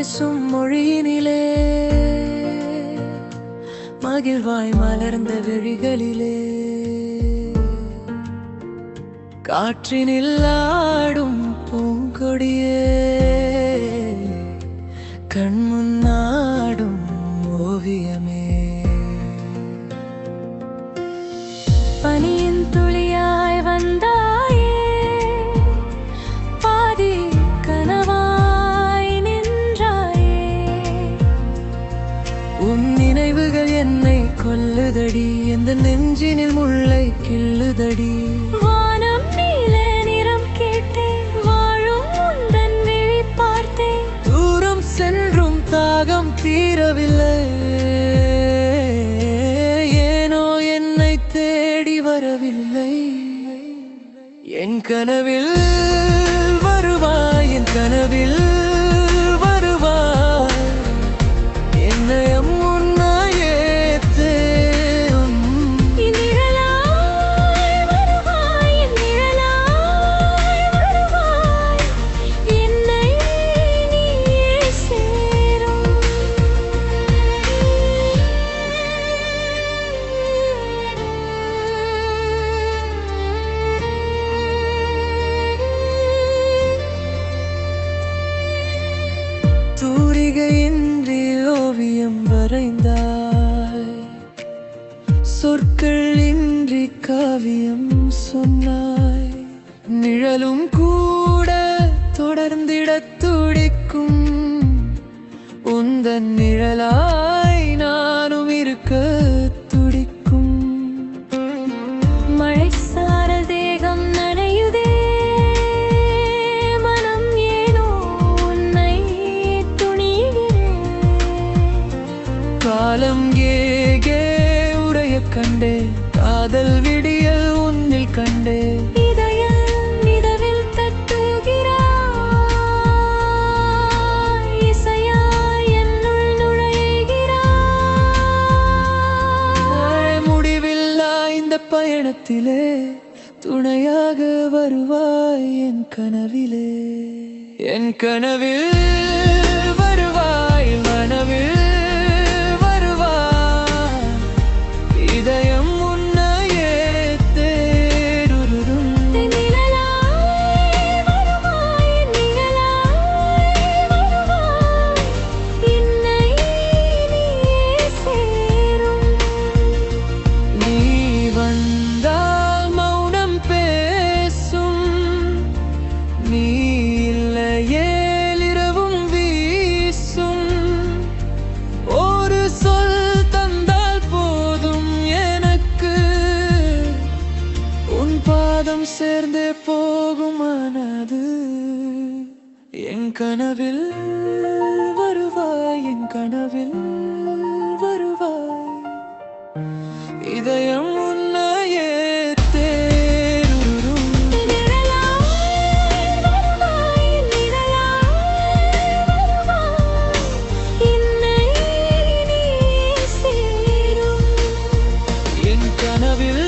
பேசும் மொழியினிலே, மகிழ்வாய் மலர்ந்த விழிகளிலே, காற்றினில் ஆடும் பூங்கொடியே, கண்முன்னாடும் ஓவியமே. பனியின் துளியாய் வந்தாயே, பாதி கனவாய் நின்றாயே. உன் நினைவுகள் என்னை கொல்லுதடி, எந்த நெஞ்சினில் முள்ளை கிள்ளுதடி. வானம் நீல நிறம் கேட்டேன், வாழும் உந்தன் விழி பார்த்தேன். தூரம் சென்றும் தாகம் தீரவில்லை, ஏனோ என்னை தேடி வரவில்லை. என் கனவில் வருவாய், என் கனவில் வருவாய், என்னையும் உன்னையே தேடும். என் நிழலாய் வருவாய், என் நிழலாய் வருவாய், என்னை நீயே சேரும். தூரிகையின்றி ஓவியம் வரைந்தாய், சொற்கள் இன்றி காவியம் சொன்னாய். நிழலும் கூட தொடர்ந்திடத் துடிக்கும், உந்தன் நிழலாய் நானும் இருக்க துடிக்கும். மழை சார தேகம் நனையுதே, மனம் ஏனோ உன்னை துணிகிறேன். காலம் ஏகே உடைய கண்டே, காதல் விடியல் உன்னில் கண்டே. இதயம் நிலவில் தட்டுகிறாய், இசையாய் என்னுள் நுழைகிறாய். முடிவில்லா இந்த பயணத்திலே துணையாக வருவாய், என் கனவிலே. என் கனவில் வருவாய், மனவில் வருவாய், இதயம் உன்னையே தேடுதும். என் நிழலாய் வருவாய், என் நிழலாய் வருவாய், என்னை நீயே சேரும். நீ வந்தால் மௌனம் பேசும், நீ இல்லையே இரவும் வீசும். ஒரு சொல் தந்தால் போதும் எனக்கு, உன் பாதம் சேர்ந்தே போகும் மனது. என் கனவில் வருவாய், என் கனவில் வருவாய், இதயம் உன்னையே தேடும். என் நிழலாய் வருவாய், என் நிழலாய் வருவாய், என்னை நீயே சேரும். என் கனவில்